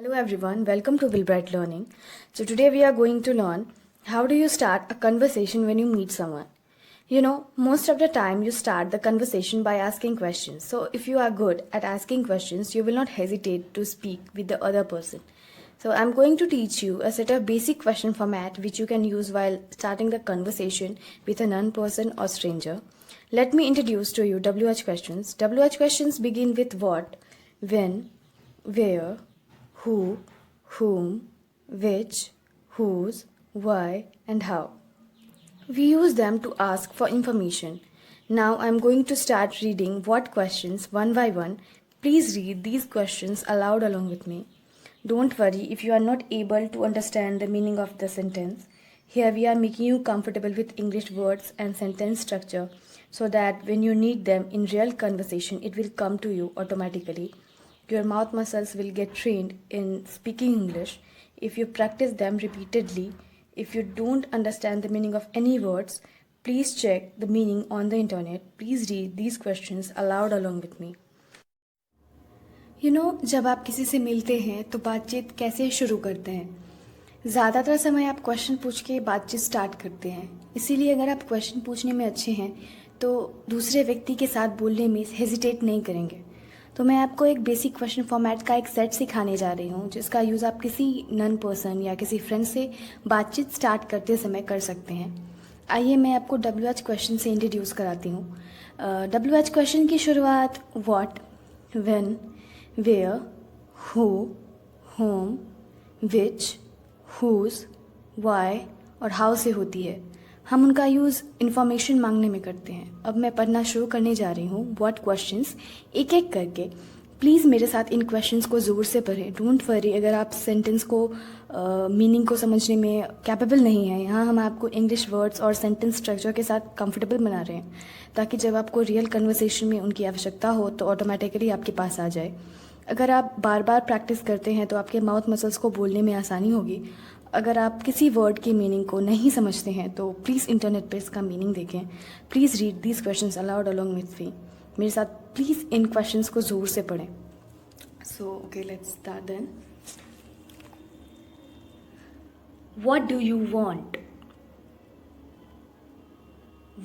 Hello everyone, welcome to Wilbright Learning. So today we are going to learn how do you start a conversation when you meet someone. Most of the time you start the conversation by asking questions. So if you are good at asking questions, you will not hesitate to speak with the other person. So I'm going to teach you a set of basic question format which you can use while starting the conversation with a non-person or stranger. Let me introduce to you WH questions. WH questions begin with what, when, where, who, whom, which, whose, why, and how. We use them to ask for information. Now I'm going to start reading what questions one by one. Please read these questions aloud along with me. Don't worry if you are not able to understand the meaning of the sentence. Here we are making you comfortable with English words and sentence structure so that when you need them in real conversation, it will come to you automatically. Your mouth muscles will get trained in speaking English if you practice them repeatedly. If you don't understand the meaning of any words, please check the meaning on the internet. Please read these questions aloud along with me. जब आप किसी से मिलते हैं तो बातचीत कैसे शुरू करते हैं? ज़्यादातर समय आप क्वेश्चन पूछ के बातचीत स्टार्ट करते हैं. इसीलिए अगर आप क्वेश्चन पूछने में अच्छे हैं तो दूसरे व्यक्ति के साथ बोलने में हेजिटेट नहीं करेंगे. तो मैं आपको एक बेसिक क्वेश्चन फॉर्मेट का एक सेट सिखाने जा रही हूँ जिसका यूज़ आप किसी नन पर्सन या किसी फ्रेंड से बातचीत स्टार्ट करते समय कर सकते हैं. आइए मैं आपको WH क्वेश्चन से इंट्रोड्यूस कराती हूँ. WH क्वेश्चन की शुरुआत what, when, where, who, whom, which, whose, why और हाउ से होती है. हम उनका यूज़ इन्फॉर्मेशन मांगने में करते हैं. अब मैं पढ़ना शुरू करने जा रही हूँ व्हाट क्वेश्चंस एक एक करके. प्लीज़ मेरे साथ इन क्वेश्चंस को ज़ोर से पढ़ें. डोंट वरी अगर आप सेंटेंस को मीनिंग को समझने में कैपेबल नहीं है. यहाँ हम आपको इंग्लिश वर्ड्स और सेंटेंस स्ट्रक्चर के साथ कंफर्टेबल बना रहे हैं ताकि जब आपको रियल कन्वर्सेशन में उनकी आवश्यकता हो तो ऑटोमेटिकली आपके पास आ जाए. अगर आप बार बार प्रैक्टिस करते हैं तो आपके माउथ मसल्स को बोलने में आसानी होगी. अगर आप किसी वर्ड की मीनिंग को नहीं समझते हैं तो प्लीज़ इंटरनेट पे इसका मीनिंग देखें. Please read these questions aloud along with me. मेरे साथ प्लीज़ इन क्वेश्चंस को ज़ोर से पढ़ें. So okay, let's start then. What do you want?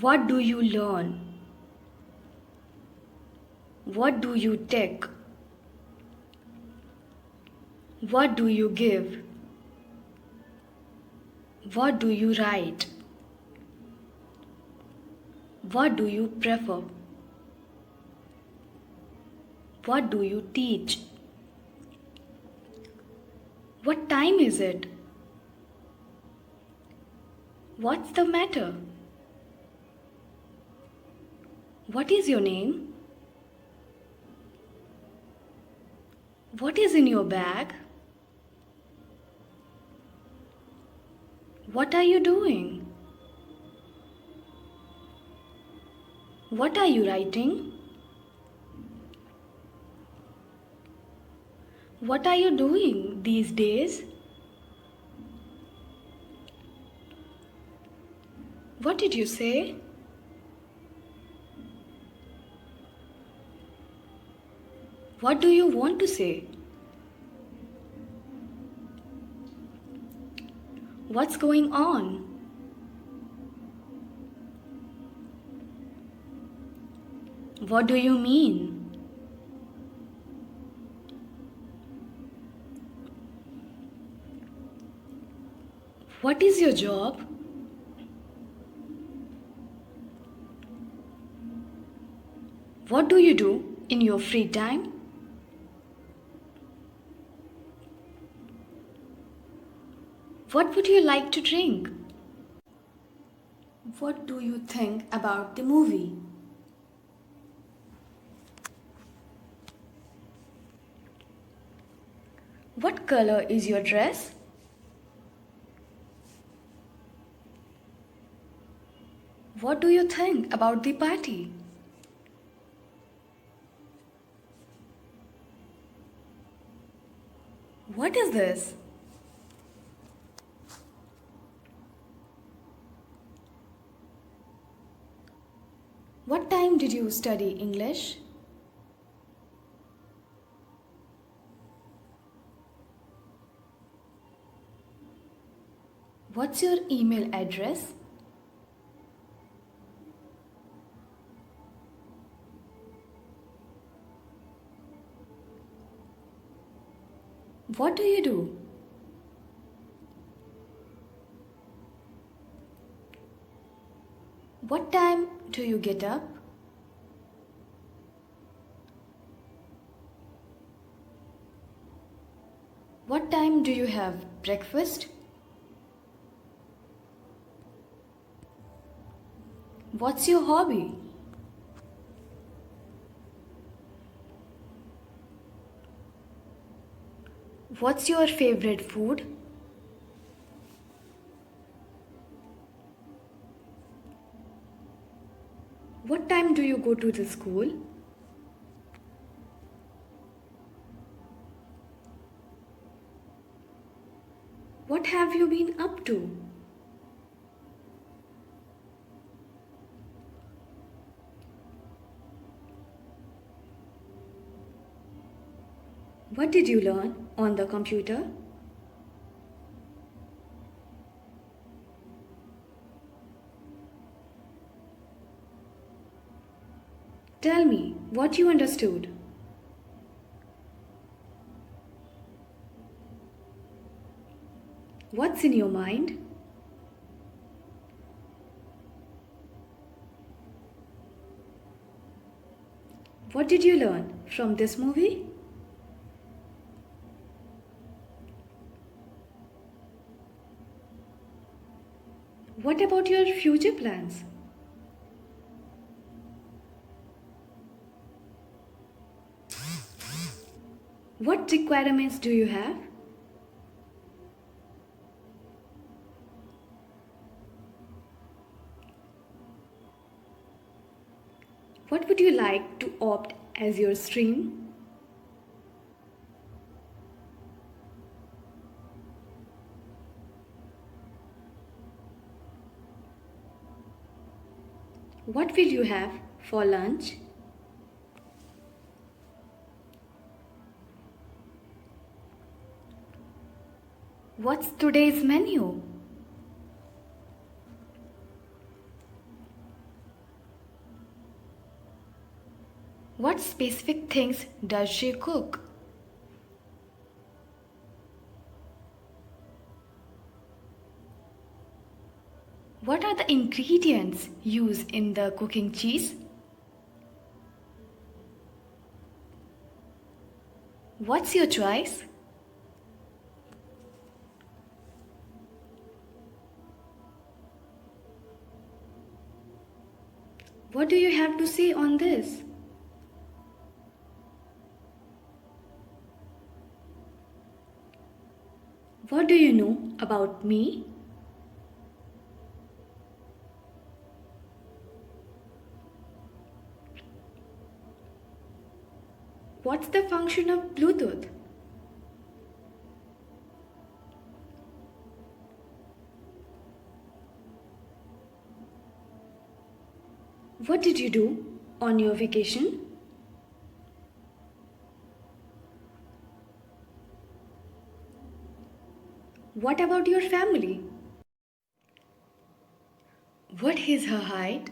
What do you learn? What do you take? What do you give? What do you write? What do you prefer? What do you teach? What time is it? What's the matter? What is your name? What is in your bag? What are you doing? What are you writing? What are you doing these days? What did you say? What do you want to say? What's going on? What do you mean? What is your job? What do you do in your free time? What would you like to drink? What do you think about the movie? What color is your dress? What do you think about the party? What is this? What time did you study English? What's your email address? What do you do? What time do you get up? What time do you have breakfast? What's your hobby? What's your favorite food? What time do you go to the school? What have you been up to? What did you learn on the computer? Tell me what you understood. What's in your mind? What did you learn from this movie? What about your future plans? What requirements do you have? What would you like to opt as your stream? What will you have for lunch? What's today's menu? What specific things does she cook? What are the ingredients used in the cooking cheese? What's your choice? What do you have to say on this? What do you know about me? What's the function of Bluetooth? What did you do on your vacation? What about your family? What is her height?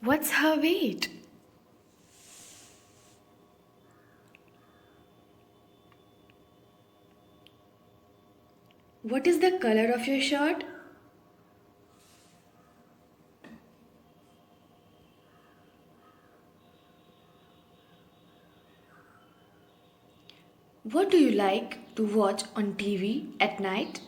What's her weight? What is the color of your shirt? What do you like to watch on TV at night?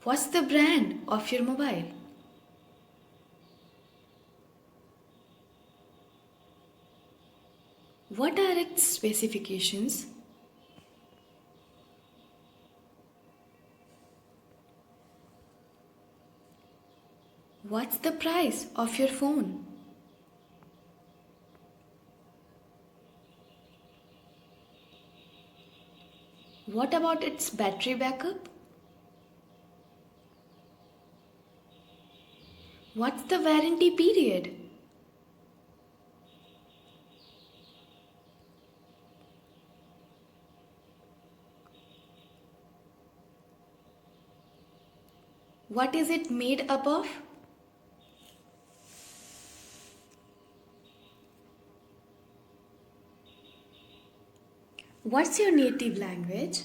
What's the brand of your mobile? What are its specifications? What's the price of your phone? What about its battery backup? What's the warranty period? What is it made up of? What's your native language?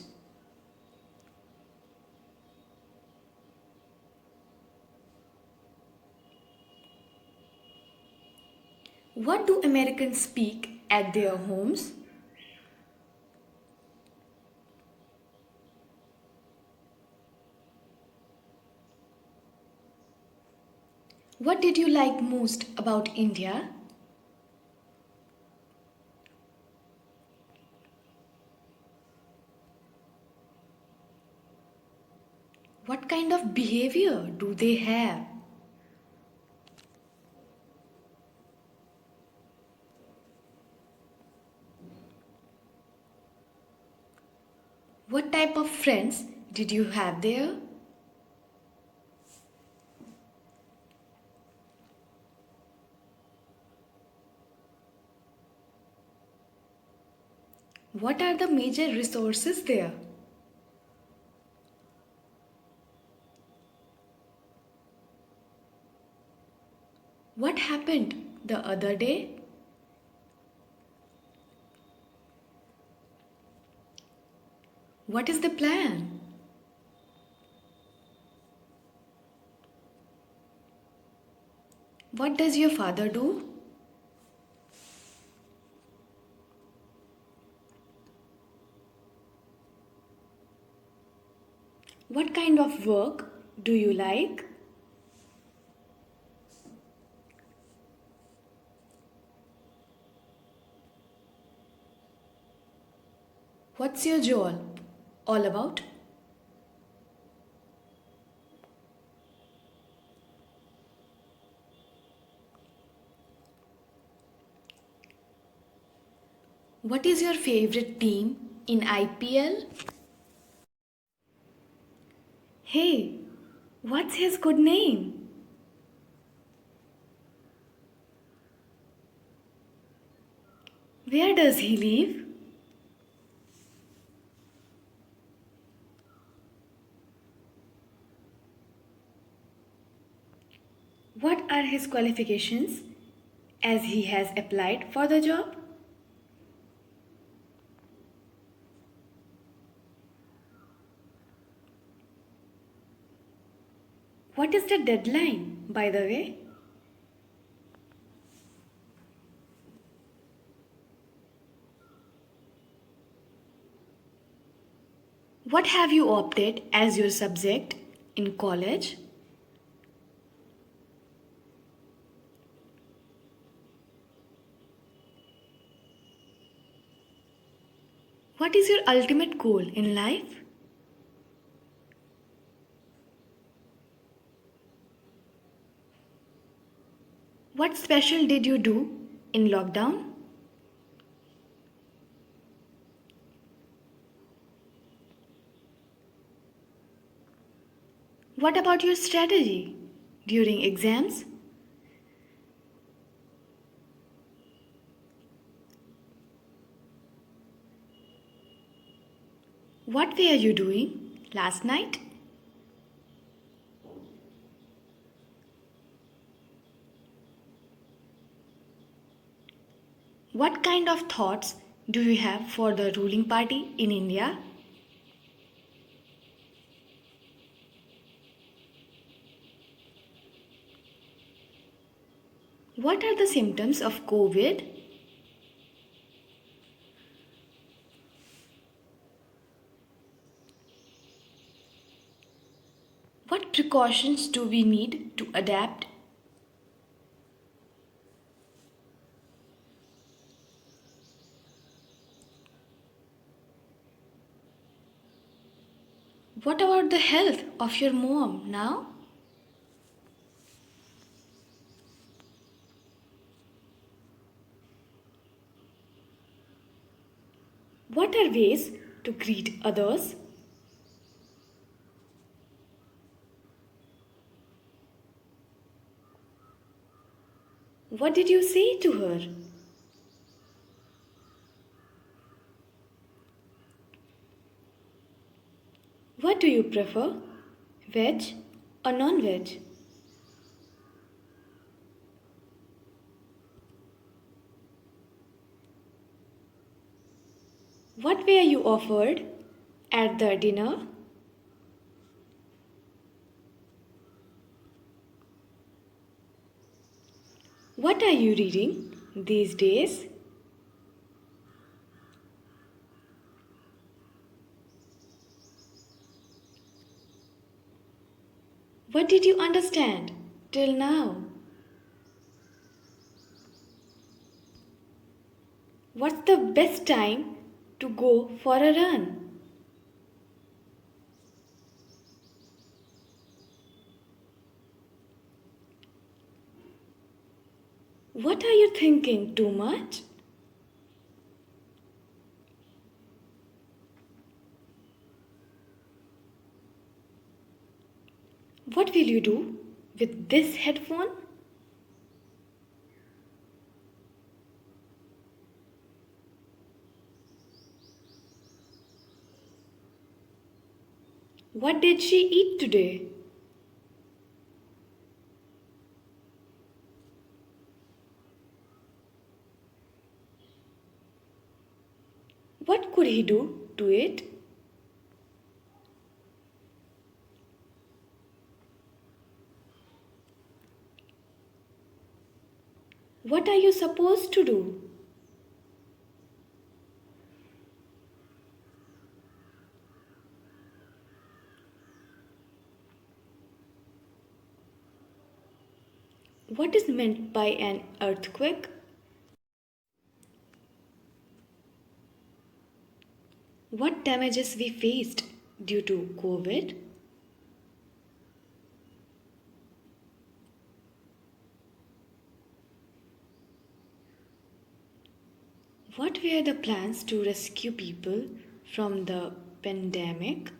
What do Americans speak at their homes? What did you like most about India? What kind of behavior do they have? What type of friends did you have there? What are the major resources there? What happened the other day? What is the plan? What does your father do? What kind of work do you like? What's your job all about? What is your favorite team in IPL? Hey, what's his good name? Where does he live? What are his qualifications as he has applied for the job? What is the deadline, by the way? What have you opted as your subject in college? What is your ultimate goal in life? What special did you do in lockdown? What about your strategy during exams? What were you doing last night? What kind of thoughts do you have for the ruling party in India? What are the symptoms of COVID? What precautions do we need to adapt? What about the health of your mom now? What are ways to greet others? What did you say to her? What do you prefer? Veg or non-veg? What were you offered at the dinner? What are you reading these days? What did you understand till now? What's the best time to go for a run? What are you thinking too much? What will you do with this headphone? What did she eat today? What could he do to it? What are you supposed to do? What is meant by an earthquake? What damages we faced due to COVID? What were the plans to rescue people from the pandemic?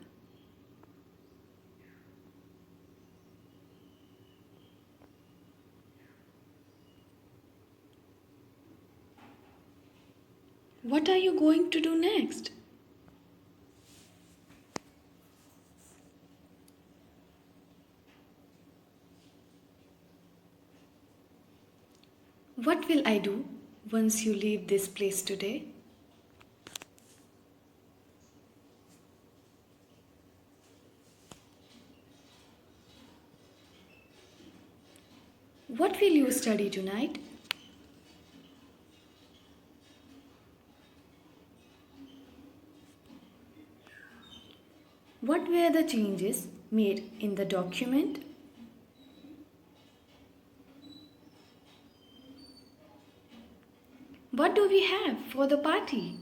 What are you going to do next? What will I do once you leave this place today? What will you study tonight? What were the changes made in the document? What do we have for the party?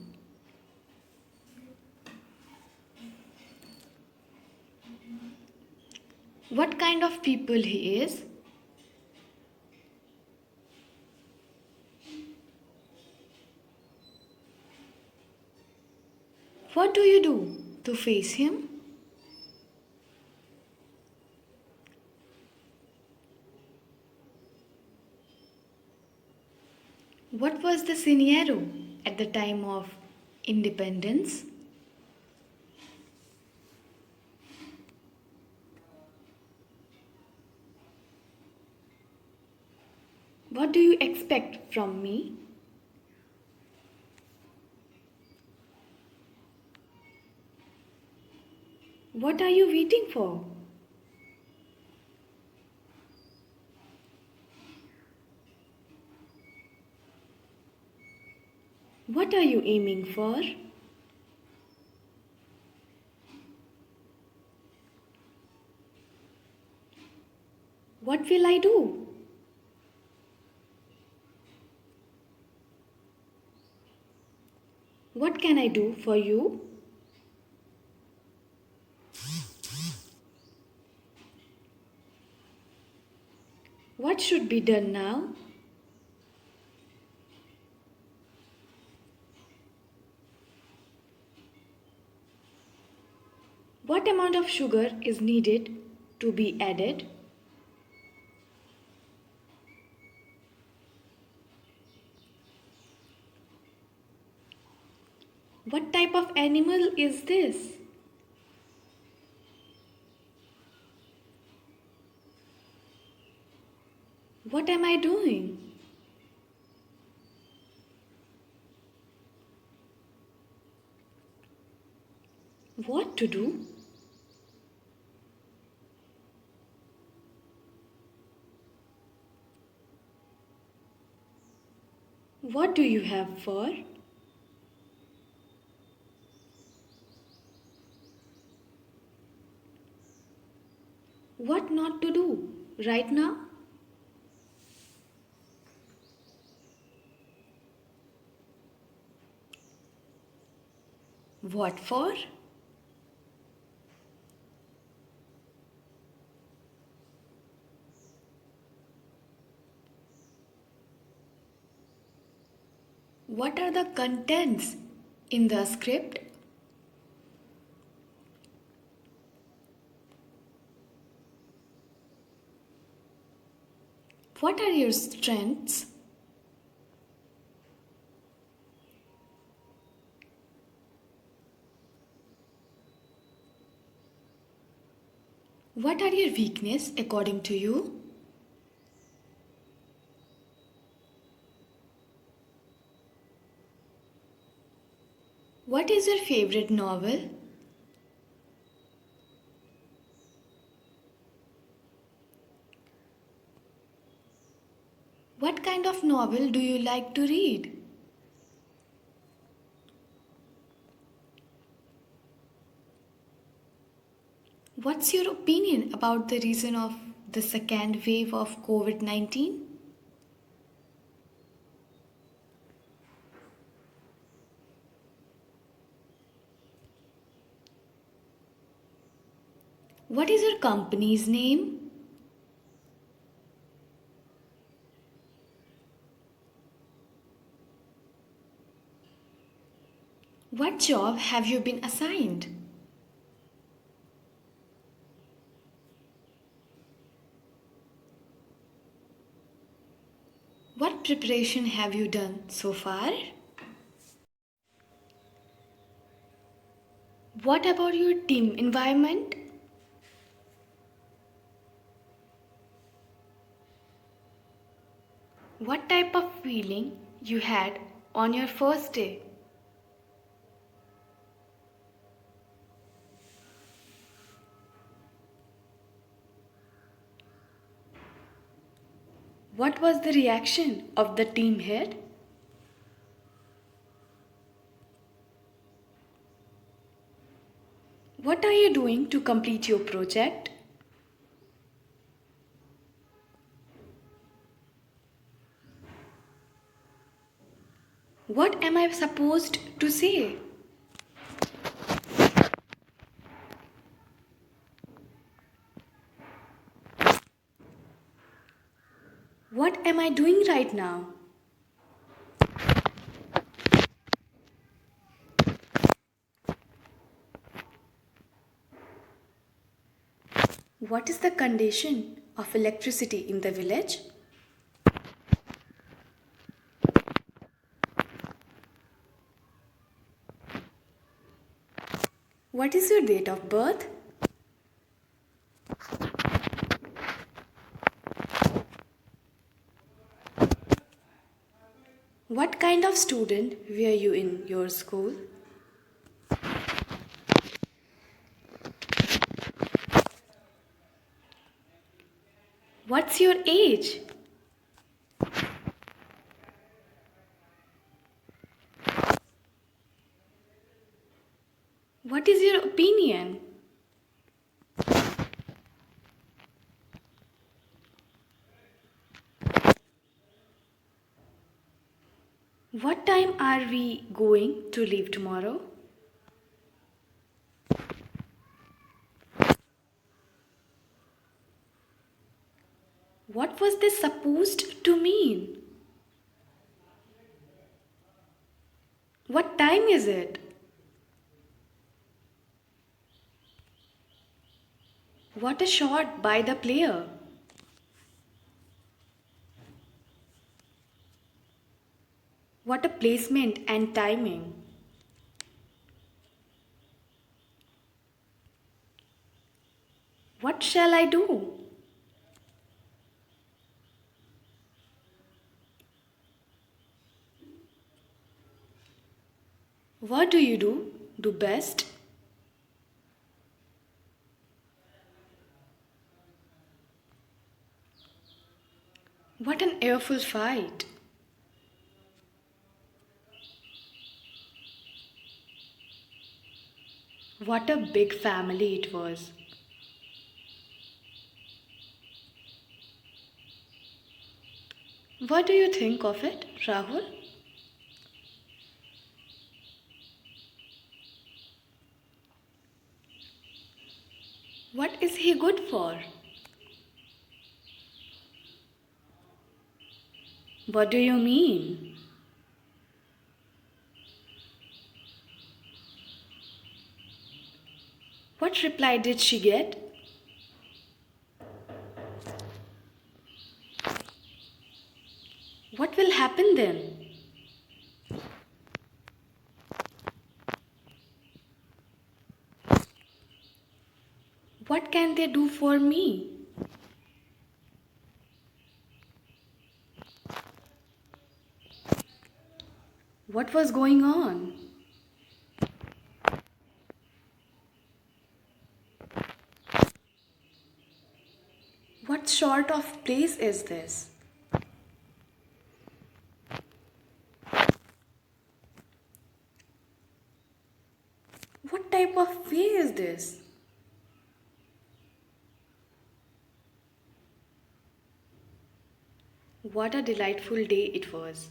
What kind of people he is? What do you do to face him? What was the scenario at the time of independence? What do you expect from me? What are you waiting for? What are you aiming for? What will I do? What can I do for you? What should be done now? What amount of sugar is needed to be added? of animal is this? What am I doing? What to do? What do you have for? What not to do right now? What for? What are the contents in the script? What are your strengths? What are your weaknesses according to you? What is your favorite novel? What kind of novel do you like to read? What's your opinion about the reason of the second wave of COVID 19? What is your company's name? What job have you been assigned? What preparation have you done so far? What about your team environment? What type of feeling you had on your first day? What was the reaction of the team head? What are you doing to complete your project? What am I supposed to say? What am I doing right now? What is the condition of electricity in the village? What is your date of birth? What kind of student were you in your school? What's your age? What is your opinion? What time are we going to leave tomorrow? What was this supposed to mean? What time is it? What a shot by the player! What a placement and timing! What shall I do? What do you do best? What an airful fight. What a big family it was. What do you think of it, Rahul? What is he good for? What do you mean? What reply did she get? What will happen then? What can they do for me? What was going on? What sort of place is this? What type of way is this? What a delightful day it was.